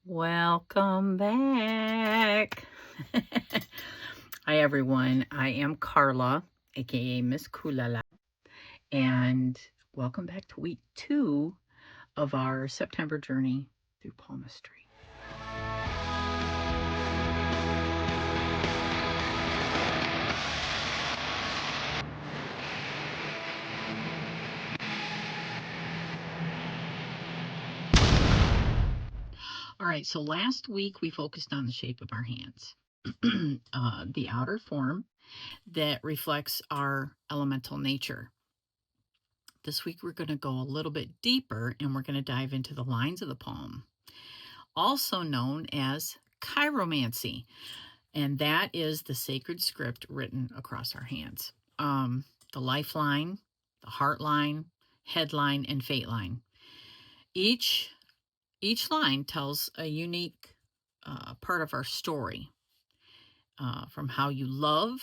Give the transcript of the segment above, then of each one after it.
Welcome back. Hi, everyone. I am Carla, aka Miss Kulala, and welcome back to week 2 of our September journey through palmistry. All right, so last week we focused on the shape of our hands, the outer form that reflects our elemental nature. This week we're going to go a little bit deeper and we're going to dive into the lines of the palm, also known as Chiromancy, and that is the sacred script written across our hands. The lifeline, the heart line, headline, and fate line. Each line tells a unique part of our story, from how you love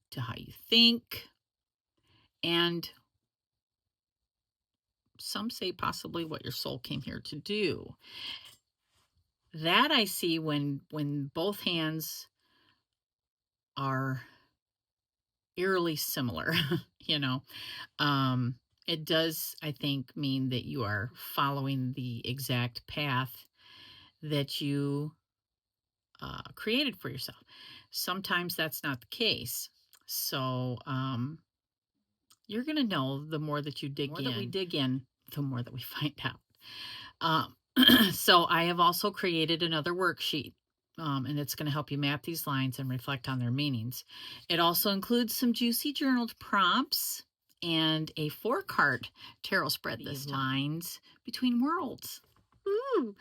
to how you think, and some say possibly what your soul came here to do. That I see when both hands are eerily similar. you know it does, I think, mean that you are following the exact path that you created for yourself. Sometimes that's not the case, so you're going to know the more that you dig in. The more that we dig in, the more that we find out. So I have also created another worksheet, and it's going to help you map these lines and reflect on their meanings. It also includes some juicy journaled prompts and a 4-card tarot spread this time. Lines between worlds. Ooh.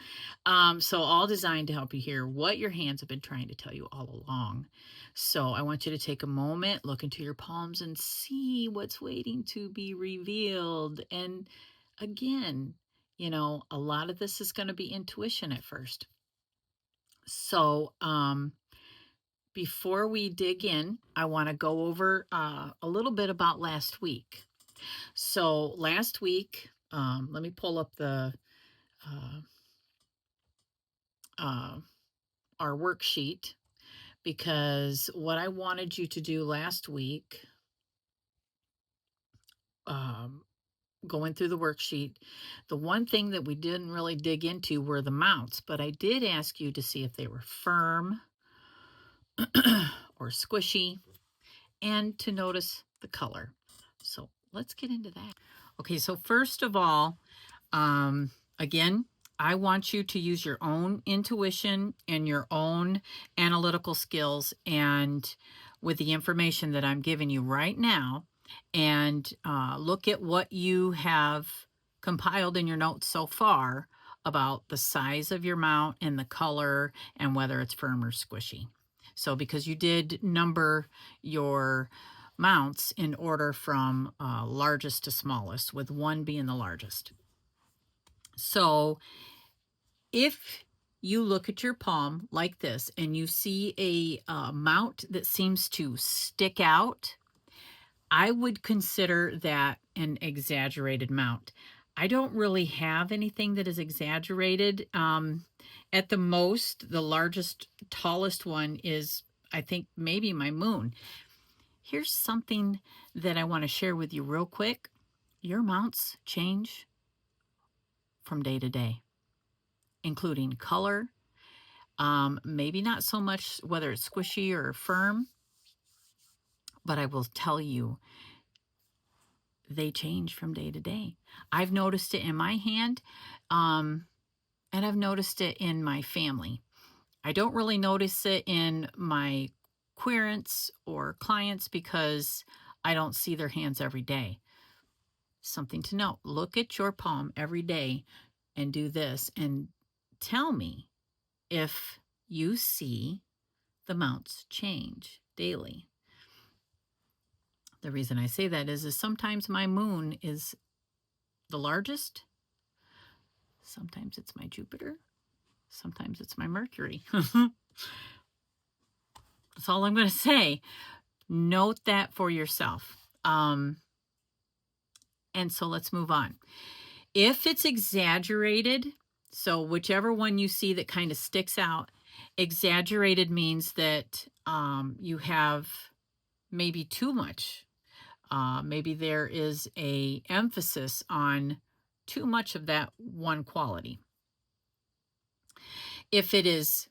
So all designed to help you hear what your hands have been trying to tell you all along. So I want you to take a moment, look into your palms, and see what's waiting to be revealed. And again, a lot of this is going to be intuition at first. So before we dig in, I want to go over a little bit about last week. So last week, let me pull up the our worksheet, because what I wanted you to do last week, going through the worksheet, the one thing that we didn't really dig into were the mounts, but I did ask you to see if they were firm or squishy, and to notice the color. So let's get into that. Okay, so first of all, again, I want you to use your own intuition and your own analytical skills, and with the information that I'm giving you right now, and look at what you have compiled in your notes so far about the size of your mount and the color and whether it's firm or squishy. So because you did number your mounts in order from largest to smallest, with 1 being the largest. So if you look at your palm like this and you see a mount that seems to stick out, I would consider that an exaggerated mount. I don't really have anything that is exaggerated. At the most, the largest, tallest one is, I think, maybe my moon. Here's something that I want to share with you real quick. Your mounts change from day to day, including color. Maybe not so much whether it's squishy or firm, but I will tell you, they change from day to day. I've noticed it in my hand, and I've noticed it in my family. I don't really notice it in my querents or clients because I don't see their hands every day. Something to note. Look at your palm every day and do this and tell me if you see the mounts change daily. The reason I say that is sometimes my moon is the largest. Sometimes it's my Jupiter. Sometimes it's my Mercury. That's all I'm going to say. Note that for yourself. And so let's move on. If it's exaggerated, So whichever one you see that kind of sticks out, exaggerated means that you have maybe too much. Maybe there is a emphasis on too much of that one quality. If it is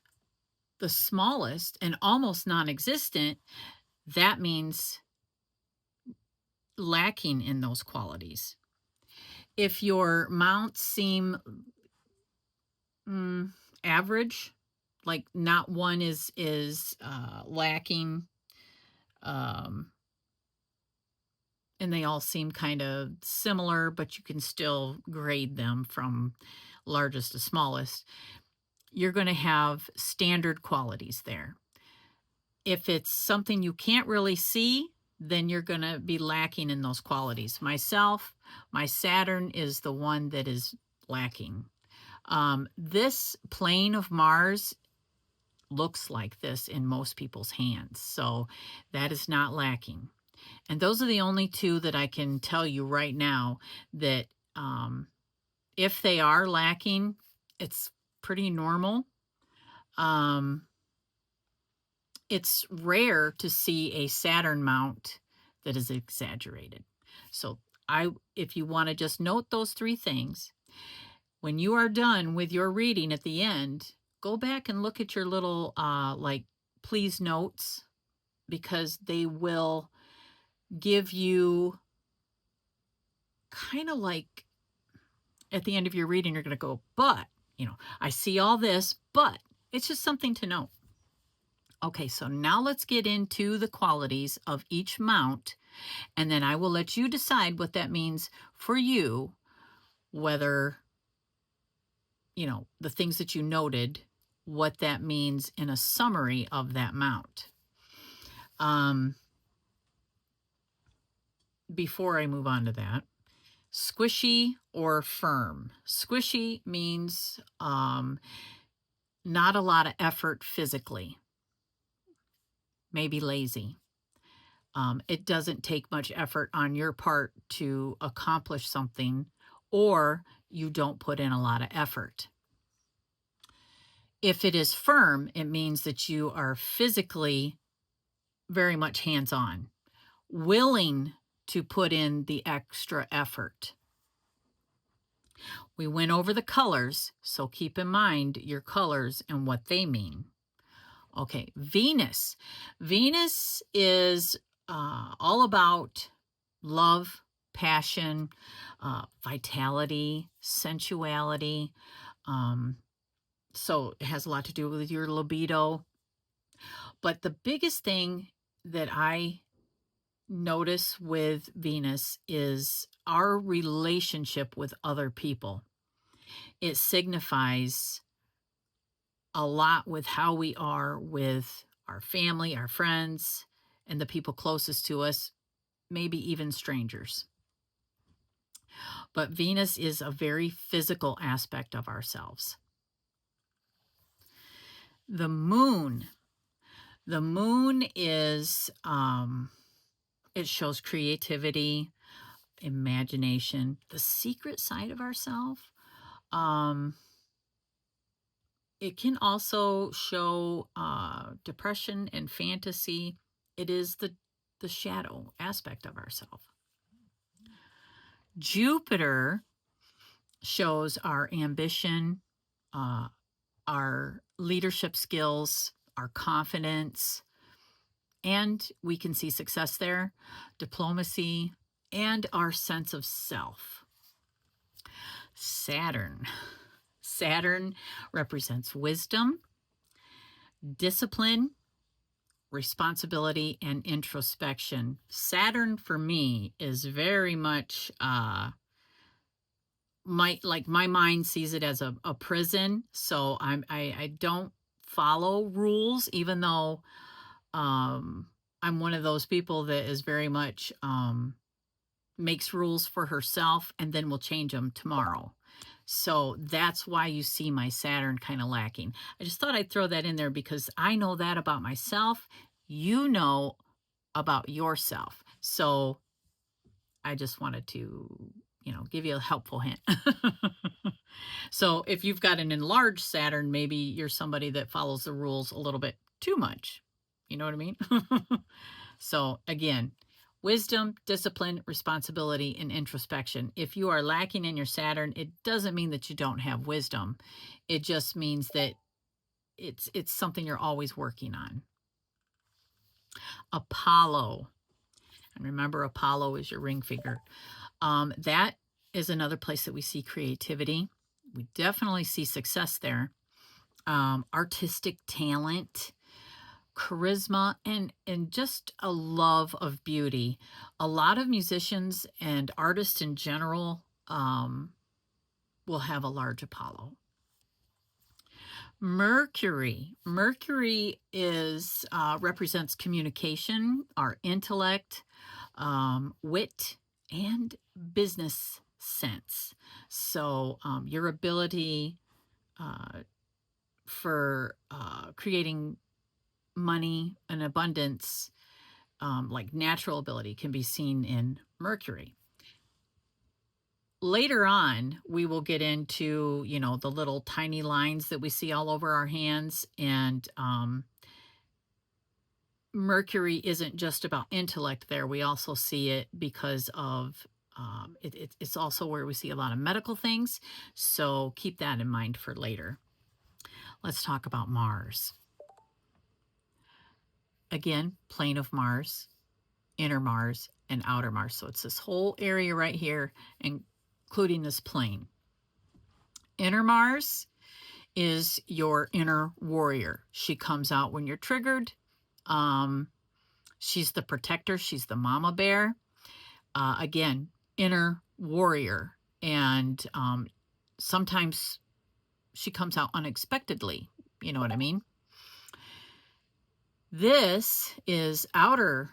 the smallest and almost non-existent, that means lacking in those qualities. If your mounts seem average, like not one is lacking, um, and they all seem kind of similar, but you can still grade them from largest to smallest, you're going to have standard qualities there. If it's something you can't really see, then you're going to be lacking in those qualities. Myself, my Saturn is the one that is lacking. This plane of Mars looks like this in most people's hands, so that is not lacking. And those are the only two that I can tell you right now that if they are lacking, it's pretty normal. It's rare to see a Saturn mount that is exaggerated. So if you want to just note those three things, when you are done with your reading at the end, go back and look at your little like please notes, because they will give you kind of like at the end of your reading, you're going to go, but, I see all this, but it's just something to note. Okay, so now let's get into the qualities of each mount, and then I will let you decide what that means for you, whether, the things that you noted, what that means in a summary of that mount. Before I move on to that, squishy or firm. Squishy means not a lot of effort physically, maybe lazy. It doesn't take much effort on your part to accomplish something, or you don't put in a lot of effort. If it is firm, it means that you are physically very much hands-on, willing to put in the extra effort. We went over the colors, so keep in mind your colors and what they mean. Okay, Venus. Venus is all about love, passion, vitality, sensuality. So it has a lot to do with your libido. But the biggest thing that I notice with Venus is our relationship with other people. It signifies a lot with how we are with our family, our friends, and the people closest to us, maybe even strangers. But Venus is a very physical aspect of ourselves. The moon. The moon is, it shows creativity, imagination, the secret side of ourselves. It can also show depression and fantasy. It is the shadow aspect of ourselves. Jupiter shows our ambition, our leadership skills, our confidence, and we can see success there, diplomacy, and our sense of self. Saturn. Saturn represents wisdom, discipline, responsibility, and introspection. Saturn for me is very much my mind sees it as a prison. So I don't follow rules, even though I'm one of those people that is very much makes rules for herself and then will change them tomorrow. So that's why you see my Saturn kind of lacking. I just thought I'd throw that in there because I know that about myself. You know about yourself. So I just wanted to give you a helpful hint. So if you've got an enlarged Saturn, maybe you're somebody that follows the rules a little bit too much. You know what I mean? So again, wisdom, discipline, responsibility, and introspection. If you are lacking in your Saturn, it doesn't mean that you don't have wisdom. It just means that it's something you're always working on. Apollo. And remember, Apollo is your ring finger. That is another place that we see creativity. We definitely see success there. Artistic talent, charisma, and just a love of beauty. A lot of musicians and artists in general will have a large Apollo. Mercury. Mercury is represents communication, our intellect, wit, and business sense. So your ability for creating money and abundance, like natural ability, can be seen in Mercury. Later on, we will get into, the little tiny lines that we see all over our hands. And Mercury isn't just about intellect there. We also see it because of, it's also where we see a lot of medical things. So keep that in mind for later. Let's talk about Mars. Again, plane of Mars, inner Mars, and outer Mars. So it's this whole area right here, including this plane. Inner Mars is your inner warrior. She comes out when you're triggered. She's the protector. She's the mama bear. Again, inner warrior. And sometimes she comes out unexpectedly. You know what I mean? This is outer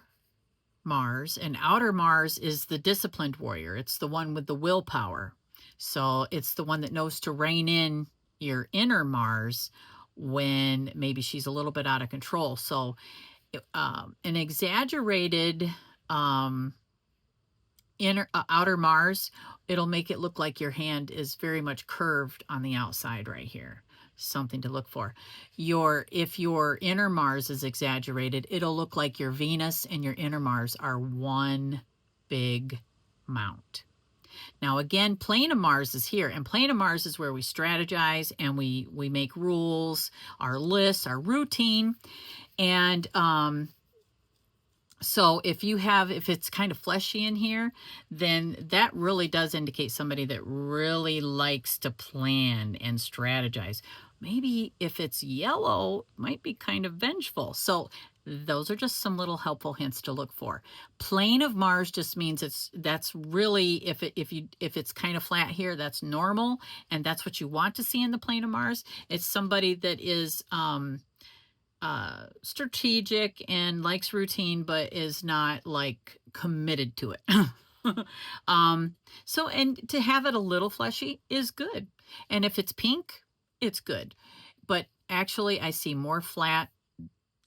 Mars, and outer Mars is the disciplined warrior. It's the one with the willpower. So it's the one that knows to rein in your inner Mars when maybe she's a little bit out of control. So an exaggerated outer Mars, it'll make it look like your hand is very much curved on the outside right here. Something to look for. If your inner Mars is exaggerated, it'll look like your Venus and your inner Mars are one big mount. Now again, plane of Mars is here, and plane of Mars is where we strategize and we make rules, our lists, our routine. And so if it's kind of fleshy in here, then that really does indicate somebody that really likes to plan and strategize. Maybe if it's yellow, it might be kind of vengeful. So those are just some little helpful hints to look for. Plane of Mars just means that's really, if it's kind of flat here, that's normal, and that's what you want to see in the plane of Mars. It's somebody that is strategic and likes routine, but is not like committed to it. So, and to have it a little fleshy is good. And if it's pink, it's good. But actually I see more flat,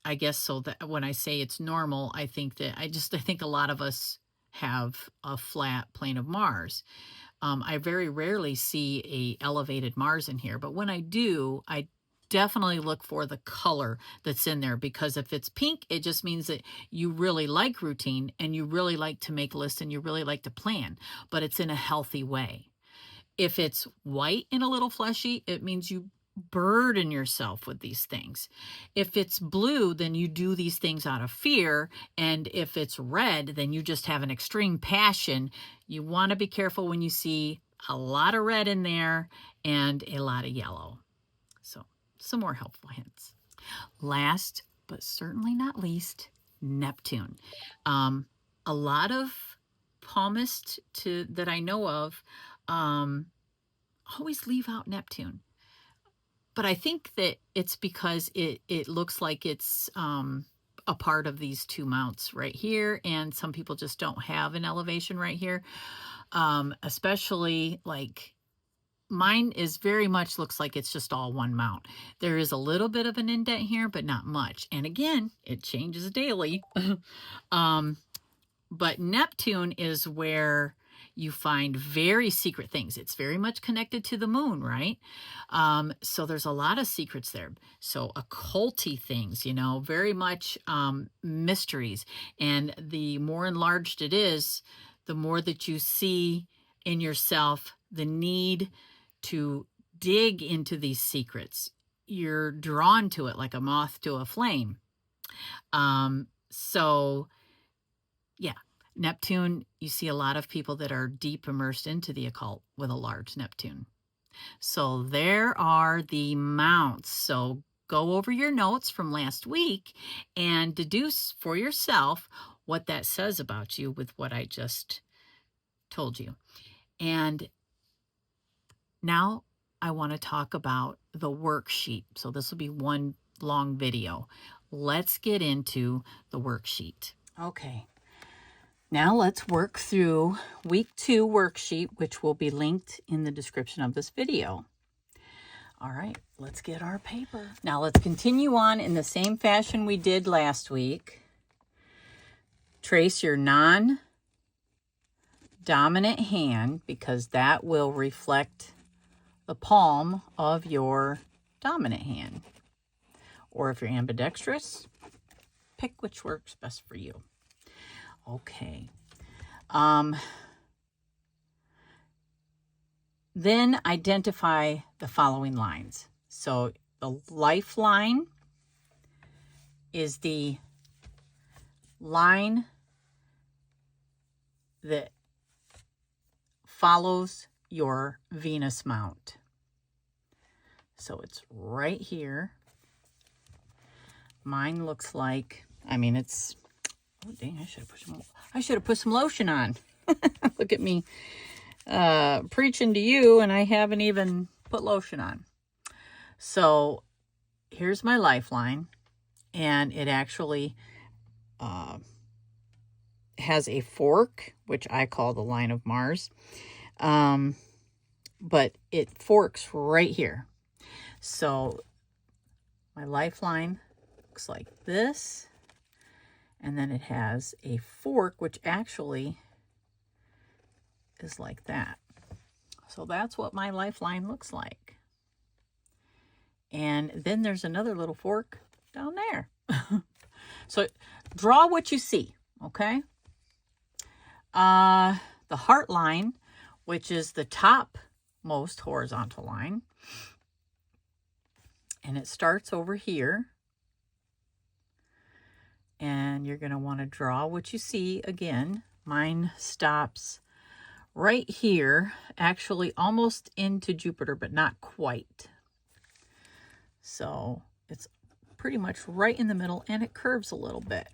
I guess. So that when I say it's normal, I think a lot of us have a flat plane of Mars. I very rarely see a elevated Mars in here, but when I do, I definitely look for the color that's in there, because if it's pink, it just means that you really like routine and you really like to make lists and you really like to plan, but it's in a healthy way. If it's white and a little fleshy, it means you burden yourself with these things. If it's blue, then you do these things out of fear. And if it's red, then you just have an extreme passion. You want to be careful when you see a lot of red in there and a lot of yellow. So some more helpful hints. Last, but certainly not least, Neptune. A lot of palmists that I know of always leave out Neptune. But I think that it's because it looks like it's a part of these two mounts right here, and some people just don't have an elevation right here. Especially like mine is very much looks like it's just all one mount. There is a little bit of an indent here, but not much. And again, it changes daily. But Neptune is where you find very secret things. It's very much connected to the moon, right? So there's a lot of secrets there. So occulty things, you know, very much mysteries. And the more enlarged it is, the more that you see in yourself the need to dig into these secrets. You're drawn to it like a moth to a flame. So yeah, Neptune, you see a lot of people that are deep immersed into the occult with a large Neptune. So there are the mounts. So go over your notes from last week and deduce for yourself what that says about you with what I just told you. And now I want to talk about the worksheet. So this will be one long video. Let's get into the worksheet. Okay. Now let's work through week 2 worksheet, which will be linked in the description of this video. All right, let's get our paper. Now let's continue on in the same fashion we did last week. Trace your non-dominant hand because that will reflect the palm of your dominant hand. Or if you're ambidextrous, pick which works best for you. Okay. Then identify the following lines. So the lifeline is the line that follows your Venus mount. So it's right here. Mine looks like, I mean, it's, oh dang, I should have put some lotion on. Look at me preaching to you, and I haven't even put lotion on. So here's my lifeline, and it actually has a fork, which I call the line of Mars, but it forks right here. So my lifeline looks like this, and then it has a fork, which actually is like that. So that's what my lifeline looks like. And then there's another little fork down there. So draw what you see, okay? The heart line, which is the topmost horizontal line, and it starts over here. And you're going to want to draw what you see again. Mine stops right here, actually almost into Jupiter, but not quite. So it's pretty much right in the middle, and it curves a little bit.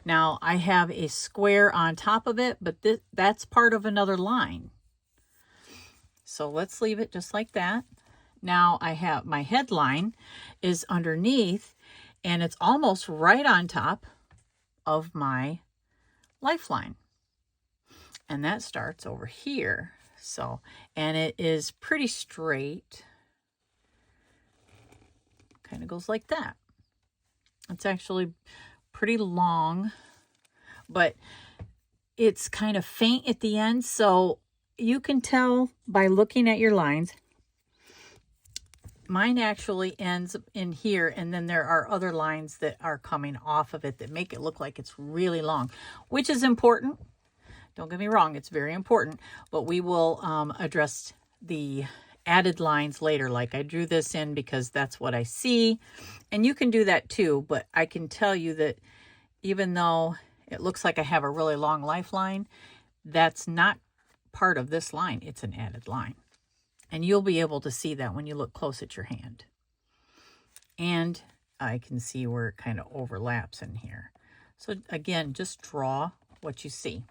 Now I have a square on top of it, but that's part of another line. So let's leave it just like that. Now I have my headline is underneath, and it's almost right on top of my lifeline. And that starts over here. So, and it is pretty straight. Kind of goes like that. It's actually pretty long, but it's kind of faint at the end. So you can tell by looking at your lines. Mine actually ends in here, and then there are other lines that are coming off of it that make it look like it's really long, which is important. Don't get me wrong, it's very important, but we will address the added lines later. Like I drew this in because that's what I see, and you can do that too, but I can tell you that even though it looks like I have a really long lifeline, that's not part of this line. It's an added line. And you'll be able to see that when you look close at your hand. And I can see where it kind of overlaps in here. So again, just draw what you see.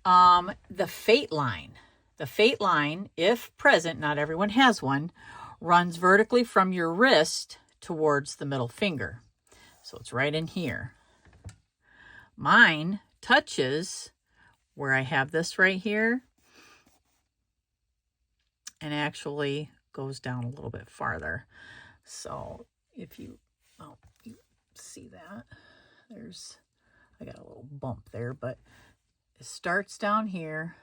The fate line. The fate line, if present, not everyone has one, runs vertically from your wrist towards the middle finger. So it's right in here. Mine touches where I have this right here, and actually goes down a little bit farther. So if you see that, I got a little bump there, but It starts down here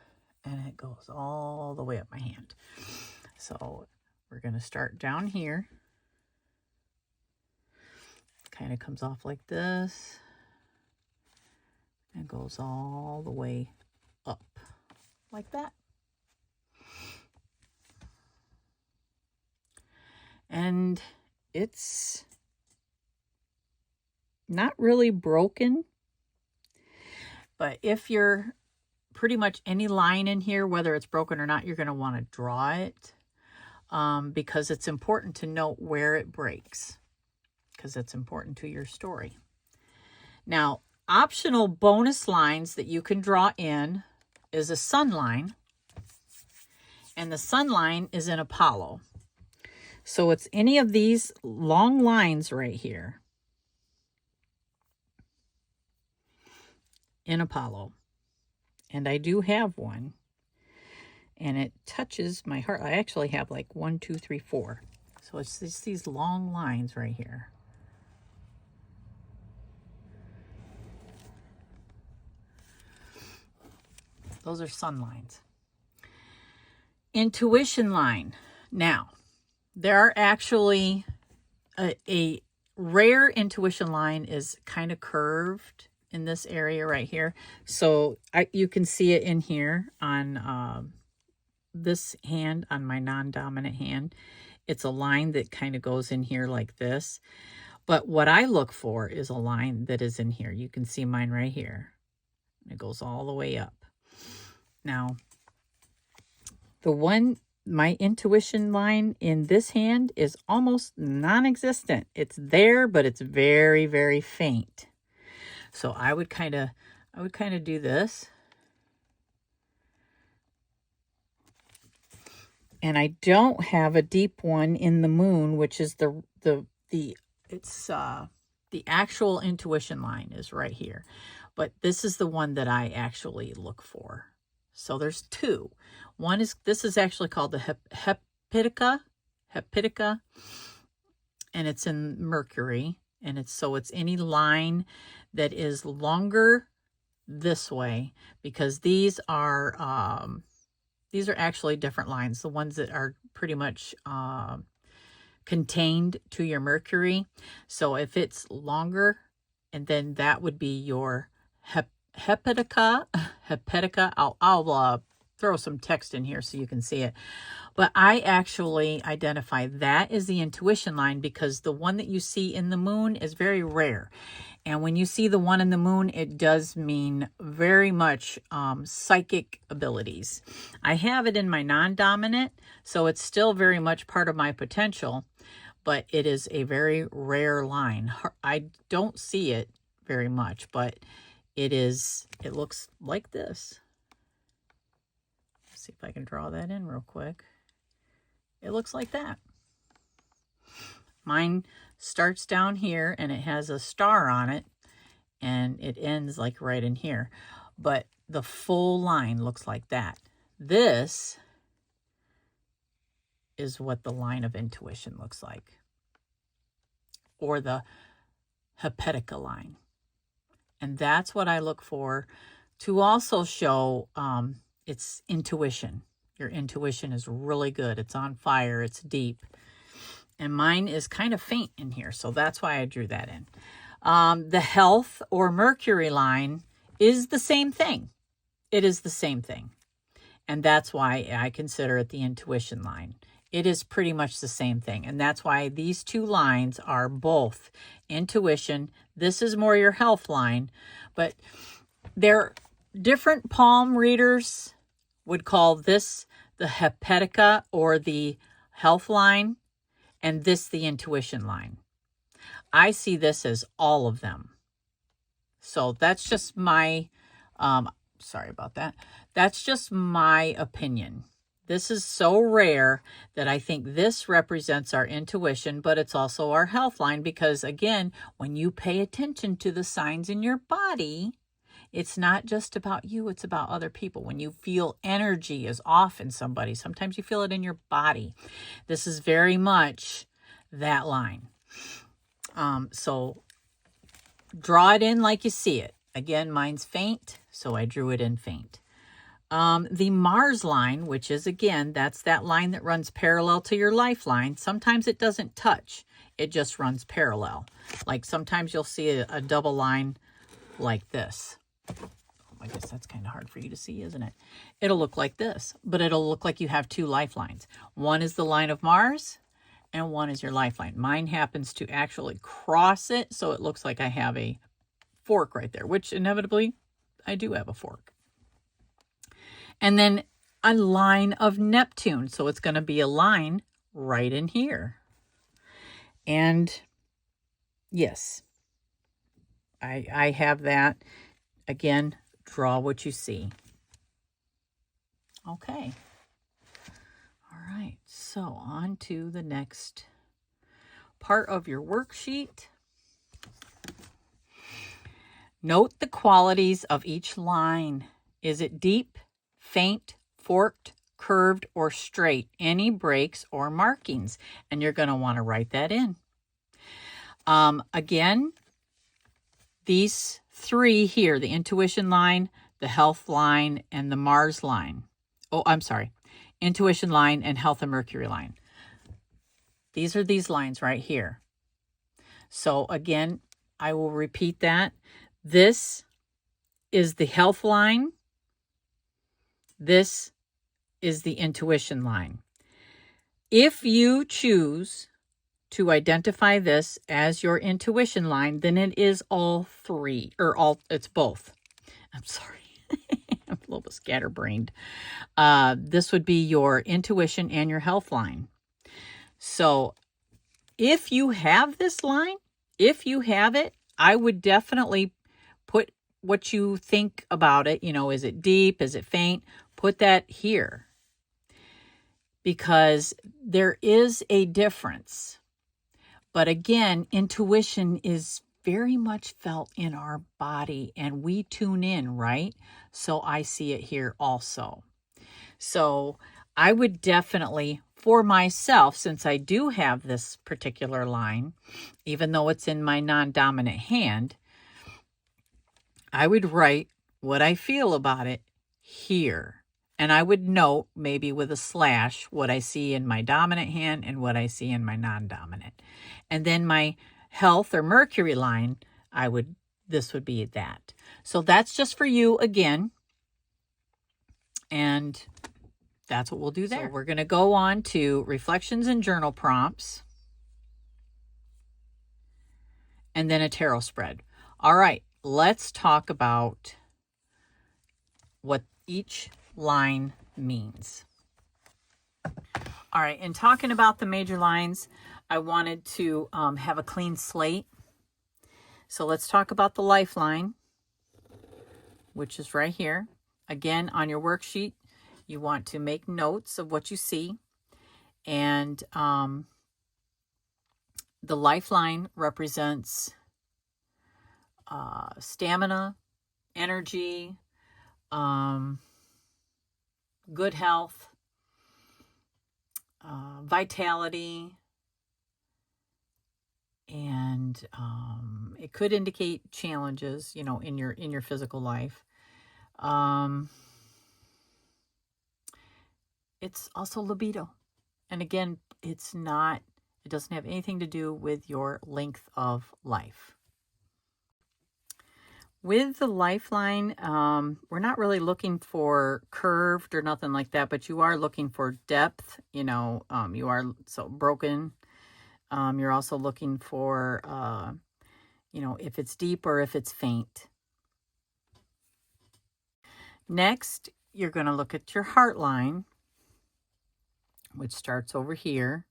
and it goes all the way up my hand. So we're going to start down here. Kind of comes off like this and goes all the way up like that. And it's not really broken, but if you're pretty much any line in here, whether it's broken or not, you're going to want to draw it because it's important to note where it breaks, because it's important to your story. Now, optional bonus lines that you can draw in is a sun line, and the sun line is in Apollo. So it's any of these long lines right here in Apollo. And I do have one, and it touches my heart. I actually have like 1, 2, 3, 4. So it's just these long lines right here. Those are sun lines. Intuition line. Now, there are actually a rare intuition line is kind of curved in this area right here. So you can see it in here on this hand, on my non-dominant hand. It's a line that kind of goes in here like this. But what I look for is a line that is in here. You can see mine right here. It goes all the way up. Now, my intuition line in this hand is almost non-existent. It's there, but it's very, very faint. So I would kind of do this. And I don't have a deep one in the moon, which is the actual intuition line is right here. But this is the one that I actually look for. So there's two. One is, this is actually called the Hepatica, and it's in Mercury. And it's any line that is longer this way, because these are actually different lines. The ones that are pretty much contained to your Mercury. So if it's longer, and then that would be your Hepatica. I'll throw some text in here so you can see it. But I actually identify that as the intuition line because the one that you see in the moon is very rare. And when you see the one in the moon, it does mean very much psychic abilities. I have it in my non-dominant, so it's still very much part of my potential, but it is a very rare line. I don't see it very much, but it looks like this. Let's see if I can draw that in real quick. It looks like that. Mine starts down here and it has a star on it and it ends like right in here. But the full line looks like that. This is what the line of intuition looks like, or the Hepatica line. And that's what I look for to also show it's intuition. Your intuition is really good. It's on fire. It's deep. And mine is kind of faint in here, so that's why I drew that in. The health or Mercury line is the same thing. It is the same thing. And that's why I consider it the intuition line. It is pretty much the same thing. And that's why these two lines are both intuition. This is more your health line, but they're different palm readers would call this the Hepatica or the health line, and this the intuition line. I see this as all of them. So that's just my, sorry about that. That's just my opinion. This is so rare that I think this represents our intuition, but it's also our health line because, again, when you pay attention to the signs in your body, it's not just about you, it's about other people. When you feel energy is off in somebody, sometimes you feel it in your body. This is very much that line. So draw it in like you see it. Again, mine's faint, so I drew it in faint. The Mars line, which is, again, that's that line that runs parallel to your lifeline. Sometimes it doesn't touch. It just runs parallel. Like sometimes you'll see a double line like this. I guess that's kind of hard for you to see, isn't it? It'll look like this, but it'll look like you have two lifelines. One is the line of Mars, and one is your lifeline. Mine happens to actually cross it, so it looks like I have a fork right there, which inevitably I do have a fork. And then a line of Neptune, so it's going to be a line right in here. And yes, I have that. Again, draw what you see. Okay. All right, so on to the next part of your worksheet. Note the qualities of each line. Is it deep, faint, forked, curved, or straight? Any breaks or markings? And you're going to want to write that in. Again, these three here, the intuition line, the health line, and the Mars line. Oh, I'm sorry. Intuition line and health and Mercury line. These are these lines right here. So again, I will repeat that. This is the health line. This is the intuition line. If you choose to identify this as your intuition line, then it is all three, or it's both. I'm sorry. I'm a little bit scatterbrained. This would be your intuition and your health line. So if you have this line, if you have it, I would definitely put what you think about it. You know, is it deep? Is it faint? Put that here. Because there is a difference. But again, intuition is very much felt in our body, and we tune in, right? So I see it here also. So I would definitely, for myself, since I do have this particular line, even though it's in my non-dominant hand, I would write what I feel about it here. And I would note, maybe with a slash, what I see in my dominant hand and what I see in my non-dominant. And then my health or Mercury line, this would be that. So that's just for you again. And that's what we'll do there. So we're going to go on to reflections and journal prompts. And then a tarot spread. All right, let's talk about what each line means. All right, in talking about the major lines, I wanted to have a clean slate. So let's talk about the lifeline, which is right here. Again, on your worksheet, you want to make notes of what you see. And the lifeline represents stamina, energy, good health, vitality, and it could indicate challenges, you know, in your physical life. It's also libido. And again, it doesn't have anything to do with your length of life. With the lifeline, we're not really looking for curved or nothing like that, but you are looking for depth. You know, you are so broken. You're also looking for, you know, if it's deep or if it's faint. Next, you're going to look at your heart line, which starts over here.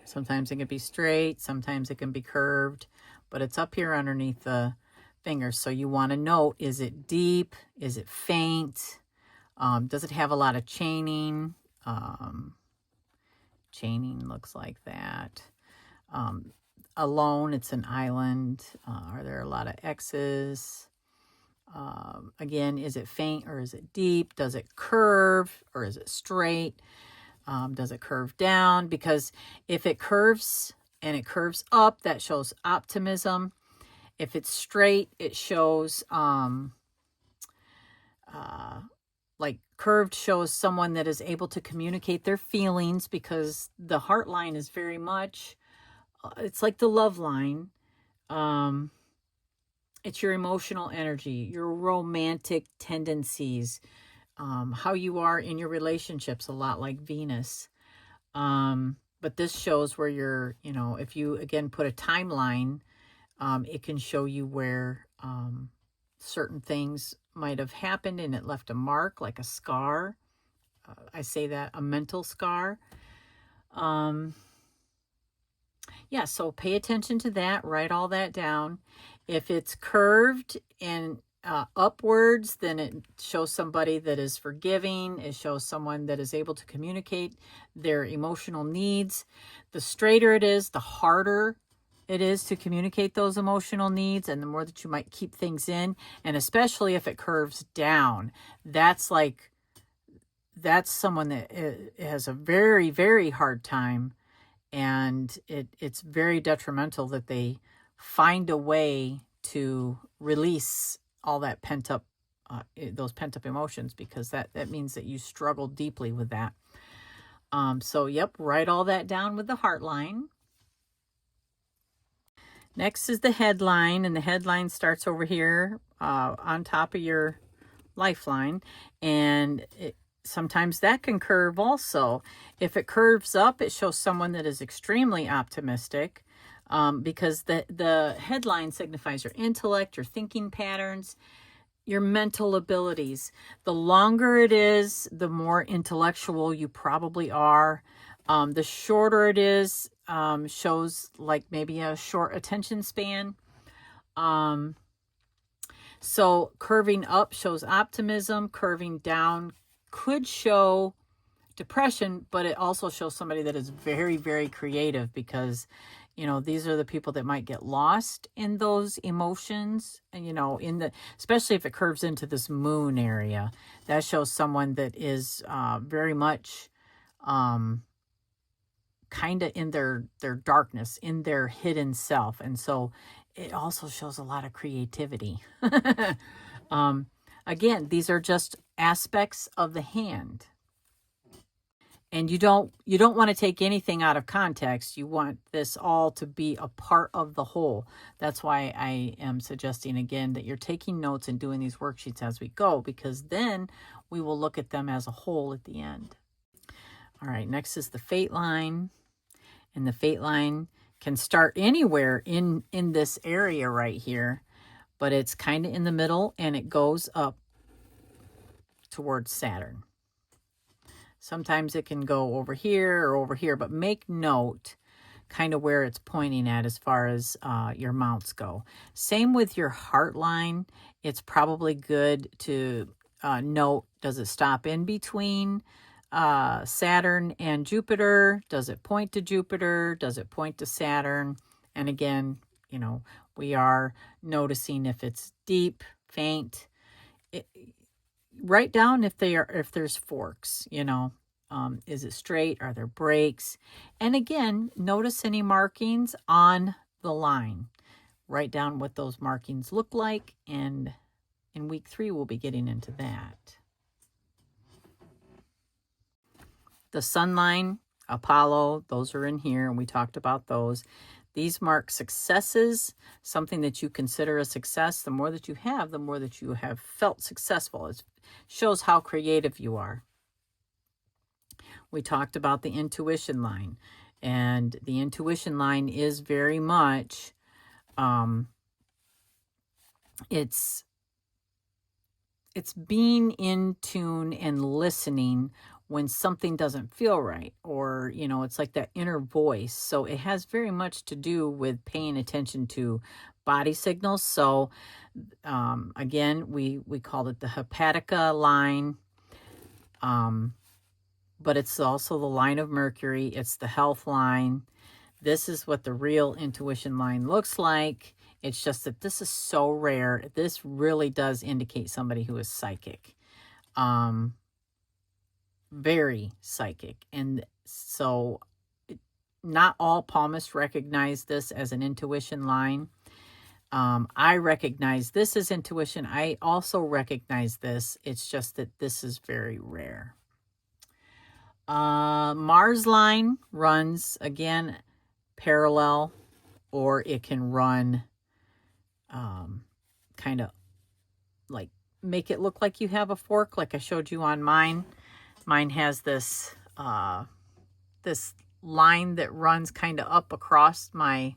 Sometimes it can be straight, sometimes it can be curved, but it's up here underneath the fingers. So you want to note, is it deep? Is it faint? Does it have a lot of chaining? Chaining looks like that. Alone, it's an island. Are there a lot of X's? Again, is it faint or is it deep? Does it curve or is it straight? Does it curve down? Because if it curves and it curves up, that shows optimism. If it's straight, it shows like curved shows someone that is able to communicate their feelings, because the heart line is very much, it's like the love line. Um, it's your emotional energy, your romantic tendencies, how you are in your relationships, a lot like Venus. But this shows where you're, if you again put a timeline, it can show you where certain things might have happened and it left a mark, like a scar. I say that, a mental scar. Yeah, so pay attention to that, write all that down. If it's curved and upwards, then it shows somebody that is forgiving. It shows someone that is able to communicate their emotional needs. The straighter it is, the harder it is to communicate those emotional needs, and the more that you might keep things in. And especially if it curves down, that's someone that has a very, very hard time, and it's very detrimental that they find a way to release all that pent up, those pent up emotions, because that means that you struggle deeply with that. So yep, write all that down with the heart line. Next is the headline, and the headline starts over here on top of your lifeline, and sometimes that can curve also. If it curves up, it shows someone that is extremely optimistic, because the headline signifies your intellect, your thinking patterns, your mental abilities. The longer it is, the more intellectual you probably are. The shorter it is, shows like maybe a short attention span. So curving up shows optimism. Curving down could show depression, but it also shows somebody that is very, very creative, because these are the people that might get lost in those emotions. And especially if it curves into this moon area, that shows someone that is very much kind of in their darkness, in their hidden self. And so it also shows a lot of creativity. Again, these are just aspects of the hand. And you don't want to take anything out of context. You want this all to be a part of the whole. That's why I am suggesting again that you're taking notes and doing these worksheets as we go, because then we will look at them as a whole at the end. All right, next is the fate line. And the fate line can start anywhere in this area right here, but it's kind of in the middle, and it goes up towards Saturn. Sometimes it can go over here or over here, but make note kind of where it's pointing at as far as your mounts go. Same with your heart line. It's probably good to note, does it stop in between Saturn and Jupiter? Does it point to Jupiter? Does it point to Saturn? And again, we are noticing if it's deep, faint. Write down if there's forks, is it straight? Are there breaks? And again, notice any markings on the line. Write down what those markings look like, and in week 3, we'll be getting into that. The sun line, Apollo, those are in here, and we talked about those. These mark successes, something that you consider a success. The more that you have, the more that you have felt successful. It shows how creative you are. We talked about the intuition line, and the intuition line is very much, it's being in tune and listening when something doesn't feel right, or it's like that inner voice. So it has very much to do with paying attention to body signals. So again, we called it the hepatica line, but it's also the line of Mercury. It's the health line. This is what the real intuition line looks like. It's just that this is so rare. This really does indicate somebody who is psychic. Very psychic. And so not all palmists recognize this as an intuition line. I recognize this as intuition. I also recognize this. It's just that this is very rare. Mars line runs, again, parallel, or it can run kind of like make it look like you have a fork, like I showed you on mine. Mine has this this line that runs kind of up across my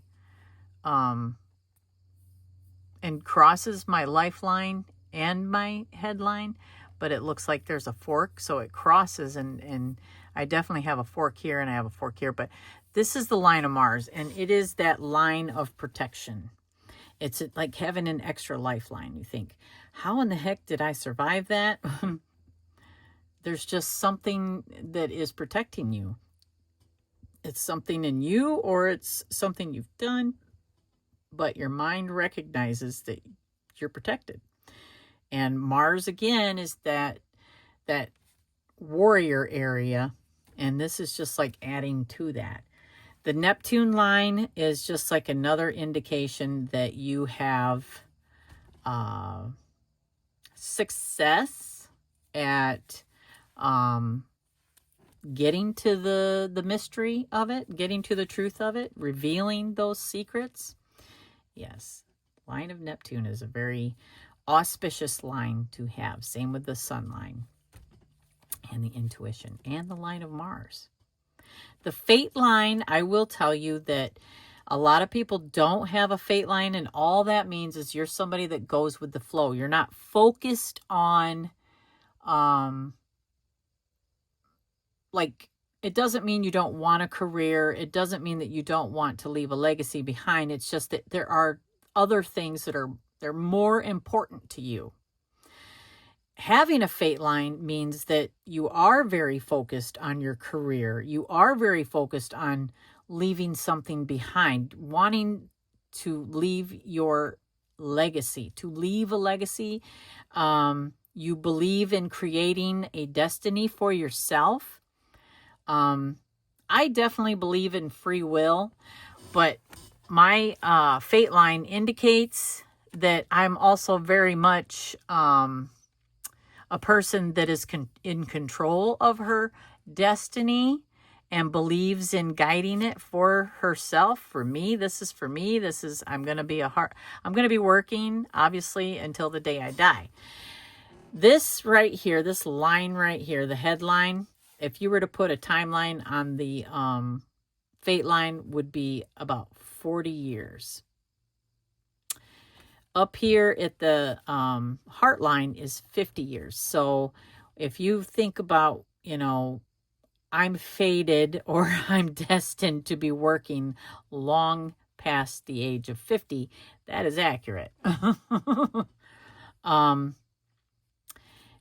and crosses my lifeline and my headline, but it looks like there's a fork, so it crosses, and I definitely have a fork here and I have a fork here, but this is the line of Mars, and it is that line of protection. It's like having an extra lifeline. You think, how in the heck did I survive that? There's just something that is protecting you. It's something in you, or it's something you've done, but your mind recognizes that you're protected. And Mars, again, is that warrior area, and this is just like adding to that. The Neptune line is just like another indication that you have success at getting to the mystery of it, getting to the truth of it, revealing those secrets. Yes, line of Neptune is a very auspicious line to have. Same with the sun line and the intuition and the line of Mars. The fate line, I will tell you that a lot of people don't have a fate line, and all that means is you're somebody that goes with the flow. You're not focused on, like, it doesn't mean you don't want a career. It doesn't mean that you don't want to leave a legacy behind. It's just that there are other things that they're more important to you. Having a fate line means that you are very focused on your career. You are very focused on leaving something behind, wanting to leave your legacy, to leave a legacy. You believe in creating a destiny for yourself. I definitely believe in free will, but my fate line indicates that I'm also very much a person that is in control of her destiny and believes in guiding it for herself. For me, this is I'm going to be working obviously until the day I die. This right here, this line right here, the headline, if you were to put a timeline on the fate line, would be about 40 years. Up here at the heart line is 50 years. So if you think about, I'm fated or I'm destined to be working long past the age of 50, that is accurate.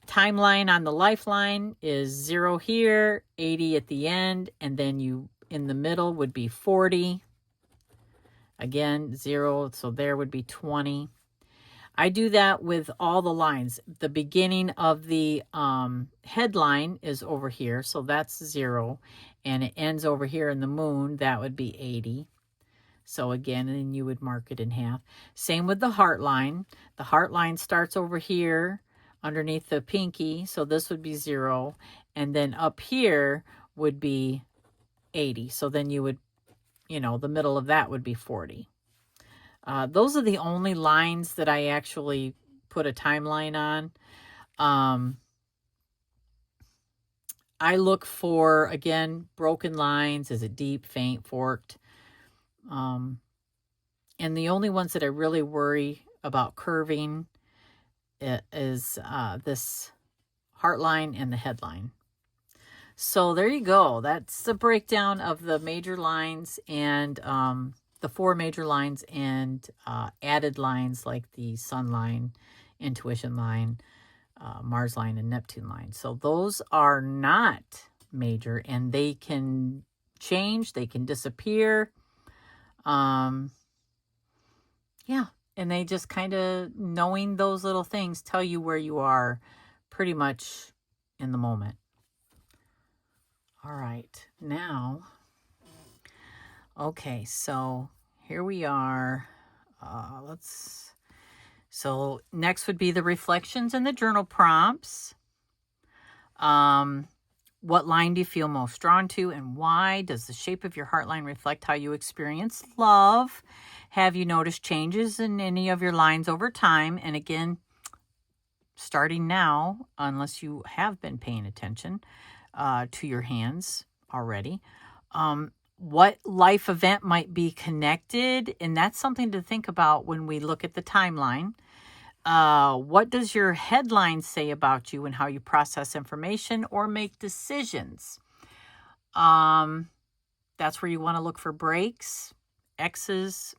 Timeline on the lifeline is 0 here, 80 at the end, and then you in the middle would be 40. Again, 0, so there would be 20. I do that with all the lines. The beginning of the headline is over here, so that's 0. And it ends over here in the moon, that would be 80. So again, and then you would mark it in half. Same with the heart line. The heart line starts over here underneath the pinky, so this would be 0. And then up here would be 80. So then you would, the middle of that would be 40. Those are the only lines that I actually put a timeline on. I look for, again, broken lines. Is it deep, faint, forked? And the only ones that I really worry about curving is this heart line and the headline. So there you go. That's the breakdown of the major lines and the 4 major lines and added lines like the sun line, intuition line, Mars line, and Neptune line. So those are not major, and they can change, they can disappear. Yeah, and they just kind of, knowing those little things, tell you where you are pretty much in the moment. All right, now, okay, so here we are. So next would be the reflections and the journal prompts. What line do you feel most drawn to and why? Does the shape of your heart line reflect how you experience love? Have you noticed changes in any of your lines over time? And again, starting now, unless you have been paying attention to your hands already, what life event might be connected? And that's something to think about when we look at the timeline. What does your headline say about you and how you process information or make decisions? That's where you want to look for breaks, X's.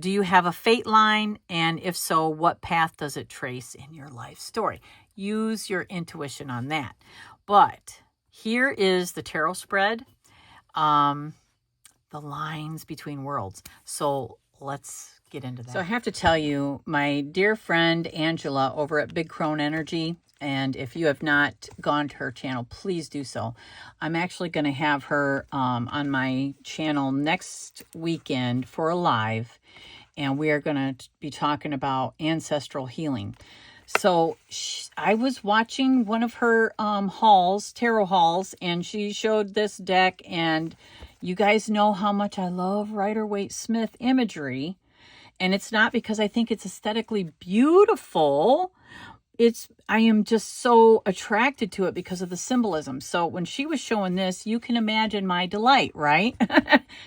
Do you have a fate line? And if so, what path does it trace in your life story? Use your intuition on that. But here is the tarot spread, the lines between worlds. So let's get into that. So I have to tell you, my dear friend Angela over at Big Crone Energy, and if you have not gone to her channel, please do so. I'm actually going to have her on my channel next weekend for a live, and we are going to be talking about ancestral healing. So I was watching one of her tarot hauls, and she showed this deck, and you guys know how much I love Rider-Waite-Smith imagery. And it's not because I think it's aesthetically beautiful. I am just so attracted to it because of the symbolism. So when she was showing this, you can imagine my delight, right?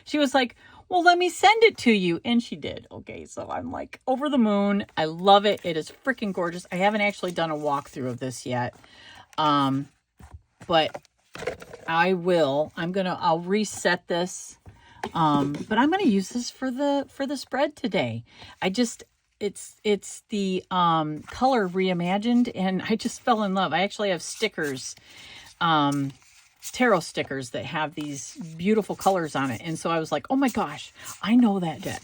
She was like, well, let me send it to you. And she did. Okay, so I'm like over the moon. I love it. It is freaking gorgeous. I haven't actually done a walkthrough of this yet. But I will. I'll reset this. But I'm going to use this for the spread today. It's the color reimagined, and I just fell in love. I actually have stickers, tarot stickers that have these beautiful colors on it. And so I was like, oh my gosh, I know that deck.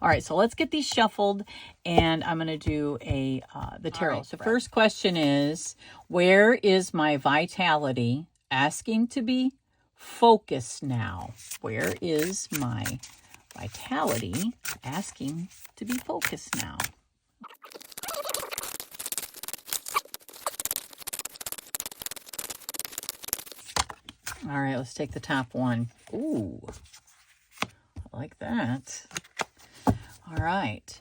All right, so let's get these shuffled, and I'm going to do the tarot. Right, so first question is, where is my vitality asking to be focused now? Where is my vitality asking to be focused now? All right, let's take the top one. Ooh, I like that. All right.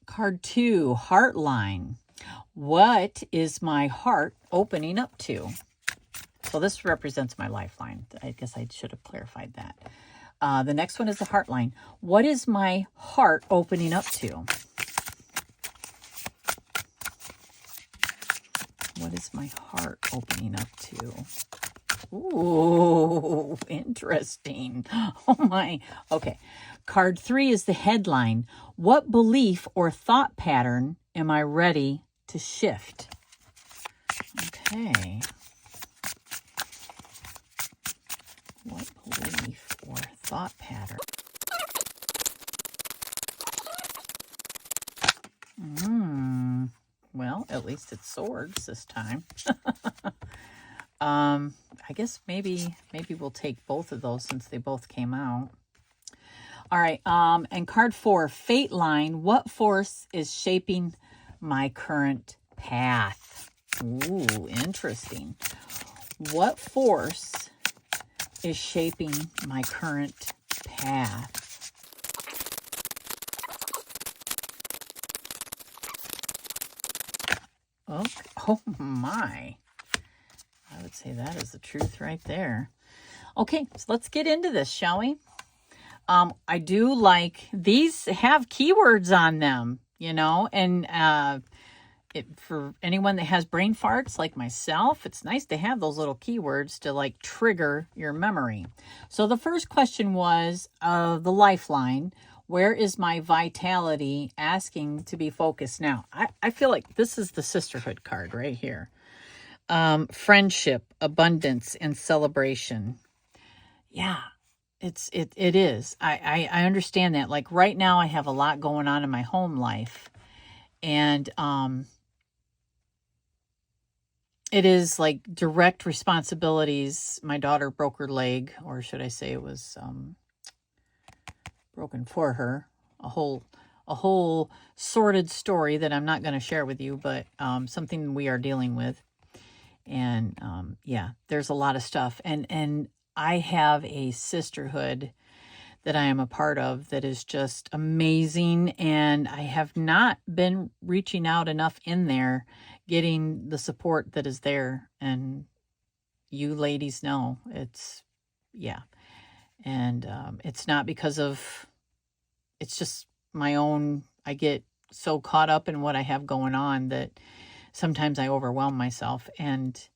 Card 2, heart line. What is my heart opening up to? So this represents my lifeline. I guess I should have clarified that. The next one is the heart line. What is my heart opening up to? What is my heart opening up to? Ooh, interesting. Oh my. Okay. Card 3 is the headline. What belief or thought pattern am I ready to shift? Okay. What belief or thought pattern? Well, at least it's swords this time. I guess maybe we'll take both of those since they both came out. All right. And card 4, fate line. What force is shaping my current path? Ooh, interesting. What force is shaping my current path? Okay. Oh my. I would say that is the truth right there. Okay, so let's get into this, shall we? I do like these have keywords on them, and for anyone that has brain farts like myself, it's nice to have those little keywords to like trigger your memory. So the first question was the lifeline. Where is my vitality asking to be focused now? I feel like this is the Sisterhood card right here. Friendship, abundance, and celebration. Yeah, it is. I understand that. Like right now I have a lot going on in my home life, and it is like direct responsibilities. My daughter broke her leg, or should I say it was broken for her. A whole sordid story that I'm not going to share with you, but something we are dealing with. And yeah, there's a lot of stuff. And I have a sisterhood that I am a part of that is just amazing. And I have not been reaching out enough in there, getting the support that is there. And you ladies know it's, yeah. And it's not because of, it's just my own, I get so caught up in what I have going on that sometimes I overwhelm myself, and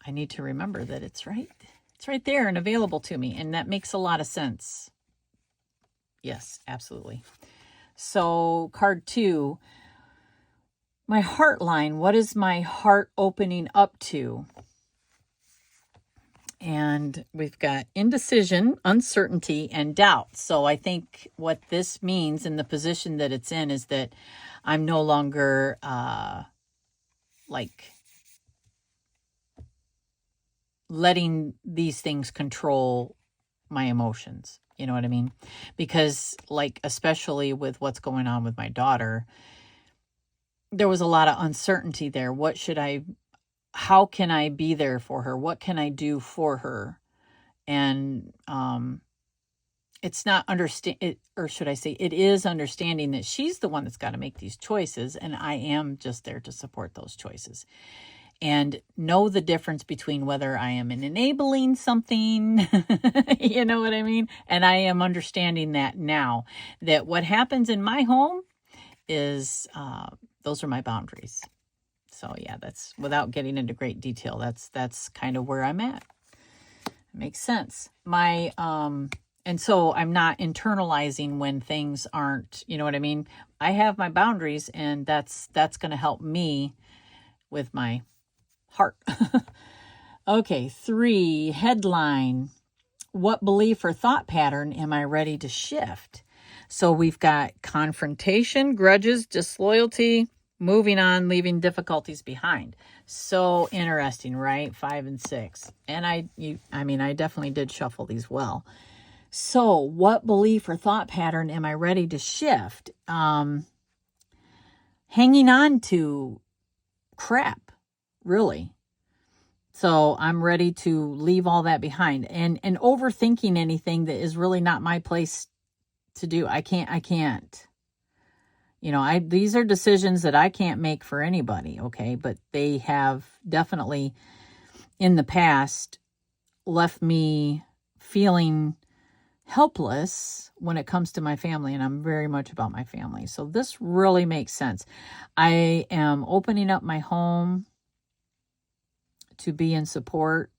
I need to remember that it's right there and available to me. And that makes a lot of sense. Yes, absolutely. So card 2, my heart line. What is my heart opening up to? And we've got indecision, uncertainty, and doubt. So I think what this means in the position that it's in is that I'm no longer like letting these things control my emotions. You know what I mean? Because like, especially with what's going on with my daughter, there was a lot of uncertainty there. How can I be there for her? What can I do for her? And it's not or should I say, it is understanding that she's the one that's got to make these choices, and I am just there to support those choices. And know the difference between whether I am enabling something, you know what I mean? And I am understanding that now, that what happens in my home is, those are my boundaries. So yeah, that's, without getting into great detail, that's kind of where I'm at. It makes sense. And so I'm not internalizing when things aren't, you know what I mean? I have my boundaries, and that's going to help me with my heart. Okay, 3, headline. What belief or thought pattern am I ready to shift? So we've got confrontation, grudges, disloyalty, moving on, leaving difficulties behind. So interesting, right? 5 and 6. And I definitely did shuffle these well. So what belief or thought pattern am I ready to shift? Hanging on to crap, really. So I'm ready to leave all that behind, and overthinking anything that is really not my place to do. I can't. You know, these are decisions that I can't make for anybody, okay? But they have definitely in the past left me feeling helpless when it comes to my family, and I'm very much about my family. So this really makes sense. I am opening up my home to be in support,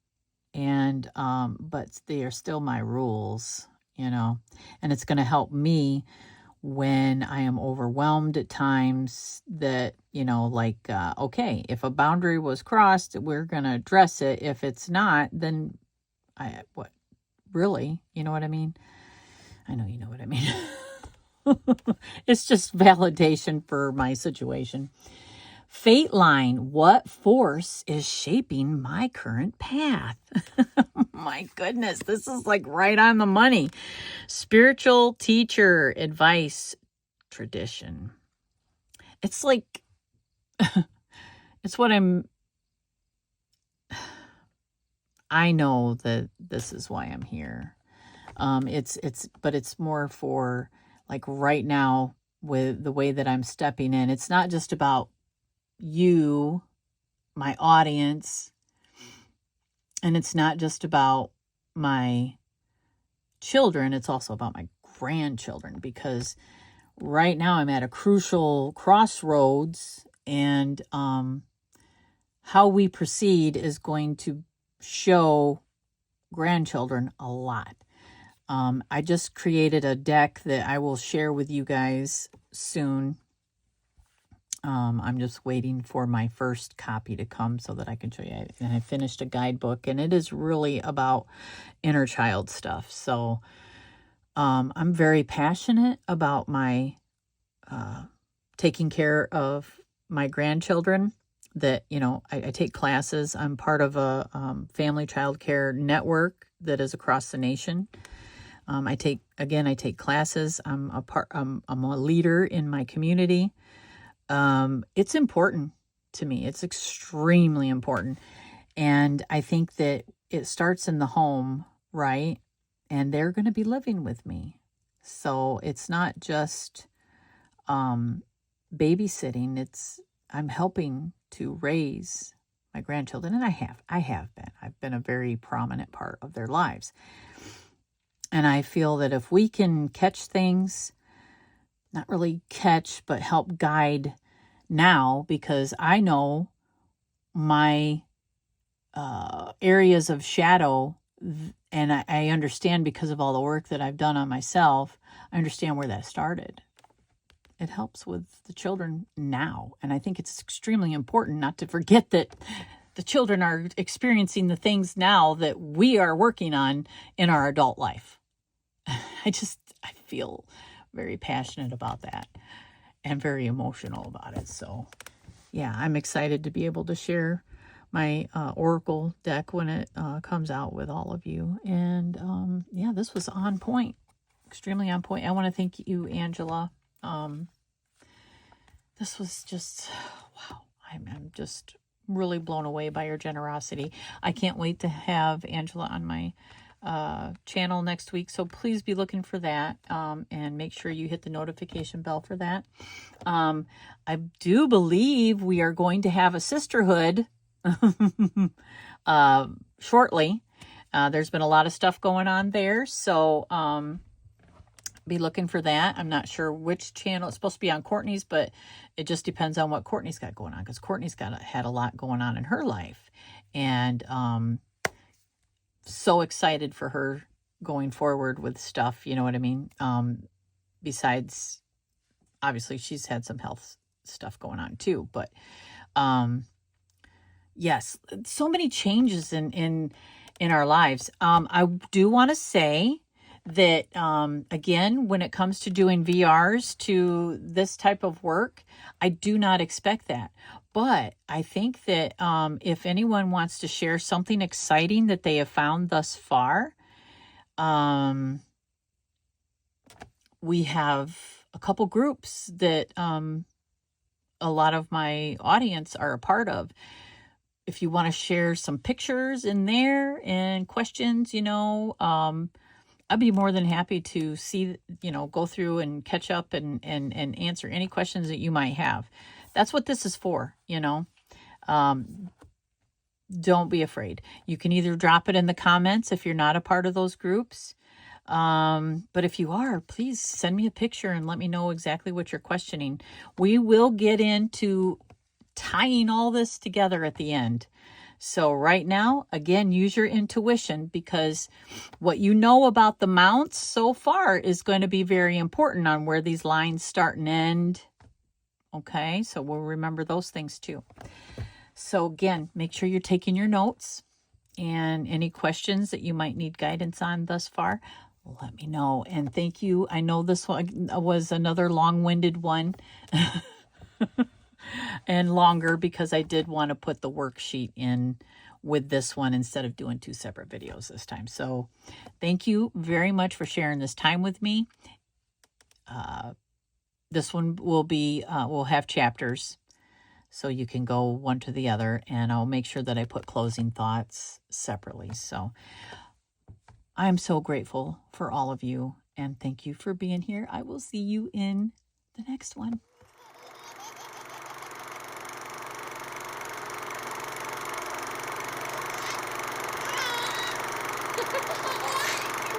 and but they are still my rules, you know, and it's going to help me when I am overwhelmed at times, that, you know, like, okay, if a boundary was crossed, we're going to address it. If it's not, then what, really, you know what I mean? I know you know what I mean. It's just validation for my situation. Fate line. What force is shaping my current path? My goodness, this is like right on the money. Spiritual teacher, advice, tradition. It's like, it's what I know that this is why I'm here. But it's more for like right now with the way that I'm stepping in. It's not just about you, my audience, and it's not just about my children. It's also about my grandchildren, because right now I'm at a crucial crossroads, and how we proceed is going to show grandchildren a lot. I just created a deck that I will share with you guys soon. I'm just waiting for my first copy to come so that I can show you. And I finished a guidebook, and it is really about inner child stuff. So I'm very passionate about my taking care of my grandchildren. That, you know, I take classes. I'm part of a family child care network that is across the nation. I take classes. I'm a leader in my community. It's important to me. It's extremely important. And I think that it starts in the home, right? And they're going to be living with me. So it's not just babysitting. I'm helping to raise my grandchildren. And I've been a very prominent part of their lives. And I feel that if we can catch things, not really catch, but help guide now, because I know my areas of shadow, and I understand because of all the work that I've done on myself, I understand where that started. It helps with the children now. And I think it's extremely important not to forget that the children are experiencing the things now that we are working on in our adult life. I feel very passionate about that and very emotional about it. So yeah, I'm excited to be able to share my Oracle deck when it comes out with all of you. And yeah, this was on point, extremely on point. I want to thank you, Angela. This was just, wow. I'm just really blown away by your generosity. I can't wait to have Angela on my channel next week. So please be looking for that, and make sure you hit the notification bell for that. I do believe we are going to have a sisterhood shortly. There's been a lot of stuff going on there. So be looking for that. I'm not sure which channel. It's supposed to be on Cortney's, but it just depends on what Cortney's got going on, because Cortney's had a lot going on in her life. And so excited for her going forward with stuff, you know what I mean? Besides, obviously, she's had some health stuff going on too. But yes, so many changes in our lives. I do want to say that, again, when it comes to doing VRs to this type of work, I do not expect that. But I think that if anyone wants to share something exciting that they have found thus far, we have a couple groups that a lot of my audience are a part of. If you want to share some pictures in there and questions, I'd be more than happy to see, go through and catch up and answer any questions that you might have. That's what this is for, Don't be afraid. You can either drop it in the comments if you're not a part of those groups. But if you are, please send me a picture and let me know exactly what you're questioning. We will get into tying all this together at the end. So right now, again, use your intuition, because what you know about the mounts so far is going to be very important on where these lines start and end. Okay, so we'll remember those things too. So again, make sure you're taking your notes, and any questions that you might need guidance on thus far, let me know. And thank you. I know this one was another long-winded one. And longer, because I did want to put the worksheet in with this one instead of doing two separate videos this time. So thank you very much for sharing this time with me. This one will have chapters, so you can go one to the other, and I'll make sure that I put closing thoughts separately. So I'm so grateful for all of you, and thank you for being here. I will see you in the next one.